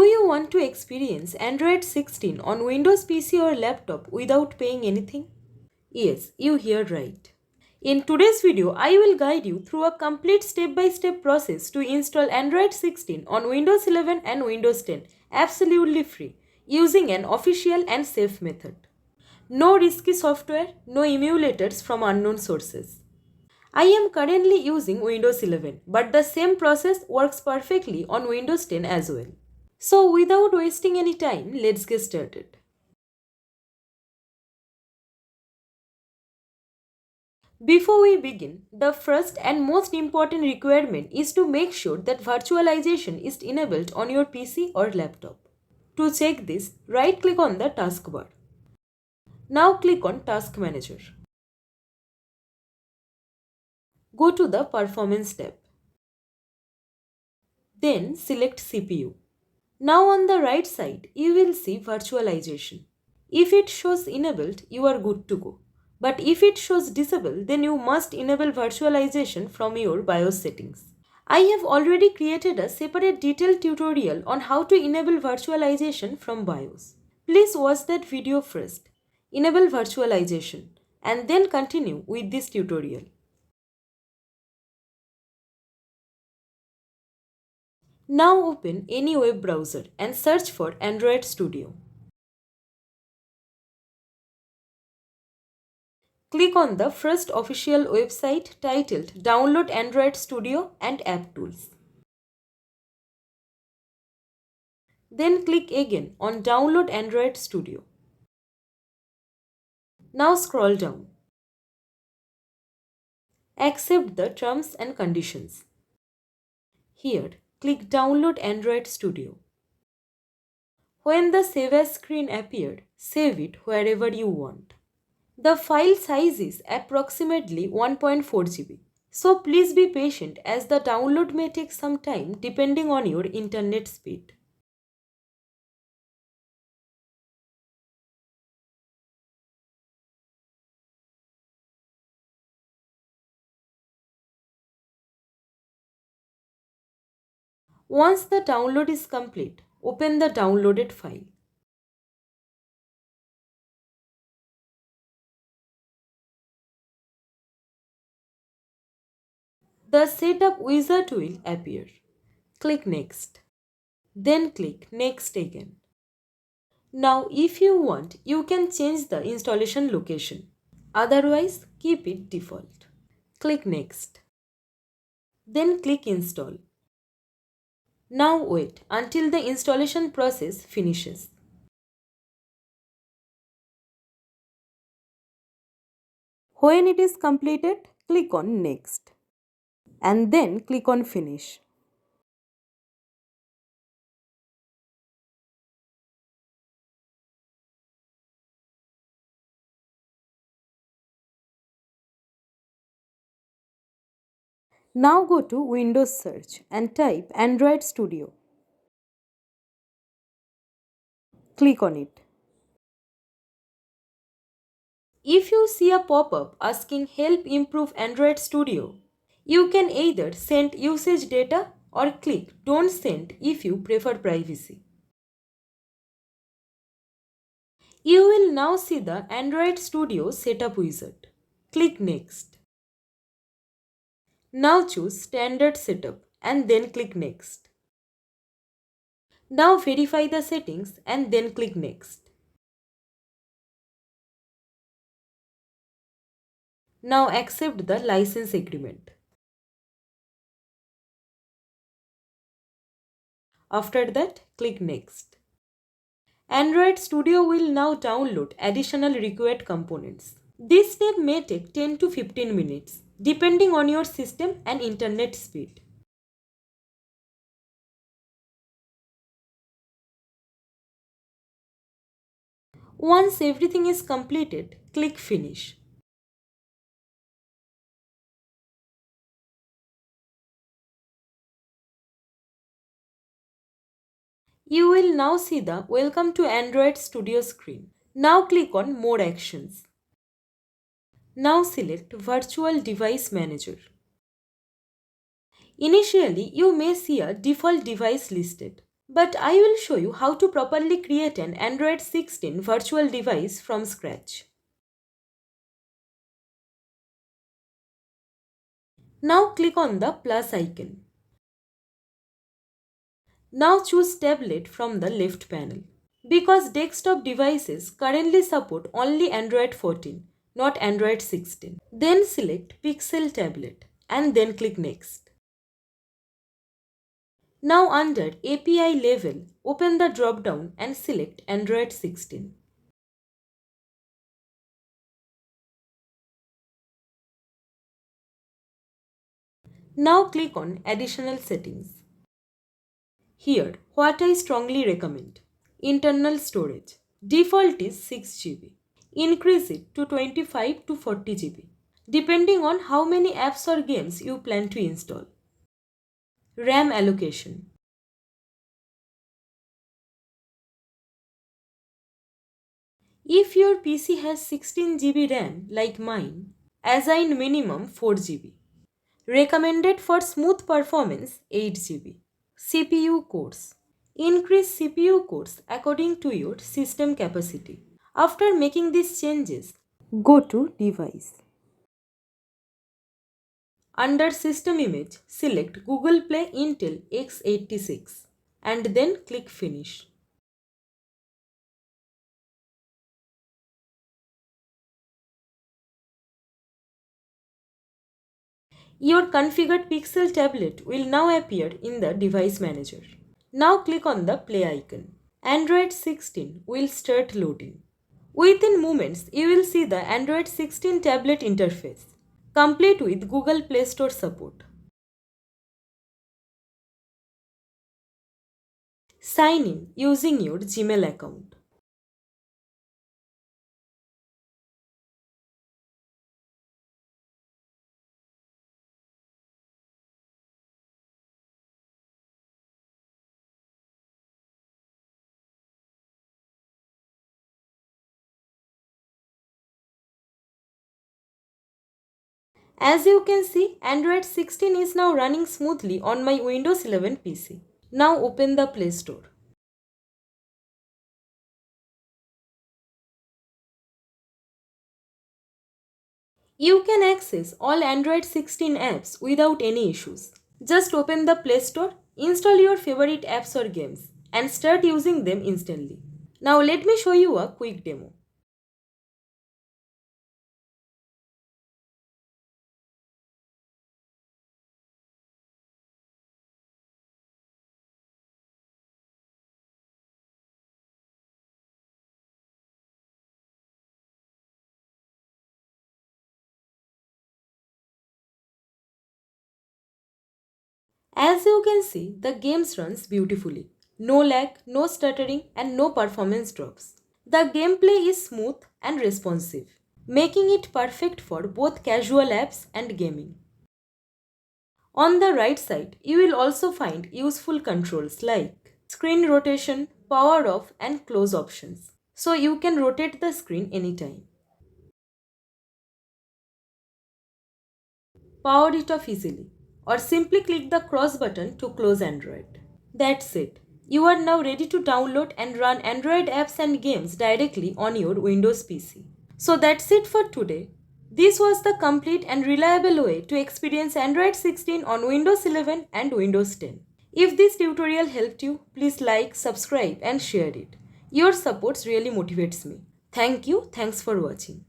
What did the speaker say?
Do you want to experience Android 16 on Windows PC or laptop without paying anything? Yes, you heard right. In today's video, I will guide you through a complete step-by-step process to install Android 16 on Windows 11 and Windows 10 absolutely free using an official and safe method. No risky software, no emulators from unknown sources. I am currently using Windows 11, but the same process works perfectly on Windows 10 as well. So without wasting any time, let's get started. Before we begin, the first and most important requirement is to make sure that virtualization is enabled on your PC or laptop. To check this, right-click on the taskbar. Now click on Task Manager. Go to the Performance tab. Then select CPU. Now on the right side, you will see Virtualization. If it shows enabled, you are good to go. But if it shows disabled, then you must enable virtualization from your BIOS settings. I have already created a separate detailed tutorial on how to enable virtualization from BIOS. Please watch that video first. Enable virtualization and then continue with this tutorial. Now open any web browser and search for Android Studio. Click on the first official website titled Download Android Studio and App Tools. Then click again on Download Android Studio. Now scroll down. Accept the terms and conditions. Here, click Download Android Studio. When the Save As screen appears, save it wherever you want. The file size is approximately 1.4 GB. So please be patient as the download may take some time depending on your internet speed. Once the download is complete, open the downloaded file. The Setup wizard will appear. Click Next. Then click Next again. Now if you want, you can change the installation location. Otherwise, keep it default. Click Next. Then click Install. Now wait until the installation process finishes. When it is completed, click on Next and then click on Finish. Now go to Windows Search and type Android Studio. Click on it. If you see a pop-up asking Help Improve Android Studio, you can either send usage data or click Don't Send if you prefer privacy. You will now see the Android Studio Setup wizard. Click Next. Now choose Standard Setup and then click Next. Now verify the settings and then click Next. Now accept the license agreement. After that, click Next. Android Studio will now download additional required components. This step may take 10 to 15 minutes, depending on your system and internet speed. Once everything is completed, click Finish. You will now see the Welcome to Android Studio screen. Now click on More Actions. Now select Virtual Device Manager. Initially, you may see a default device listed, But I will show you how to properly create an Android 16 virtual device from scratch. Now click on the plus icon. Now choose tablet from the left panel. Because desktop devices currently support only Android 14, not Android 16. Then select Pixel Tablet and then click Next. Now under API level, open the drop-down and select Android 16. Now click on Additional Settings. Here, what I strongly recommend. Internal storage. Default is 6 GB. Increase it to 25 to 40 GB, depending on how many apps or games you plan to install. RAM allocation. If your PC has 16 GB RAM like mine, assign minimum 4 GB. Recommended for smooth performance 8 GB. CPU cores. Increase CPU cores according to your system capacity. After making these changes, go to Device. Under System Image, select Google Play Intel x86 and then click Finish. Your configured Pixel tablet will now appear in the Device Manager. Now click on the play icon. Android 16 will start loading. Within moments, you will see the Android 16 tablet interface, complete with Google Play Store support. Sign in using your Gmail account. As you can see, Android 16 is now running smoothly on my Windows 11 PC. Now open the Play Store. You can access all Android 16 apps without any issues. Just open the Play Store, install your favorite apps or games, and start using them instantly. Now let me show you a quick demo. As you can see, the games runs beautifully. No lag, no stuttering, and no performance drops. The gameplay is smooth and responsive, making it perfect for both casual apps and gaming. On the right side, you will also find useful controls like screen rotation, power off, and close options. So you can rotate the screen anytime. Power it off easily, or simply click the cross button to close Android. That's it. You are now ready to download and run Android apps and games directly on your Windows PC. So that's it for today. This was the complete and reliable way to experience Android 16 on Windows 11 and Windows 10. If this tutorial helped you, please like, subscribe and share it. Your support really motivates me. Thank you. Thanks for watching.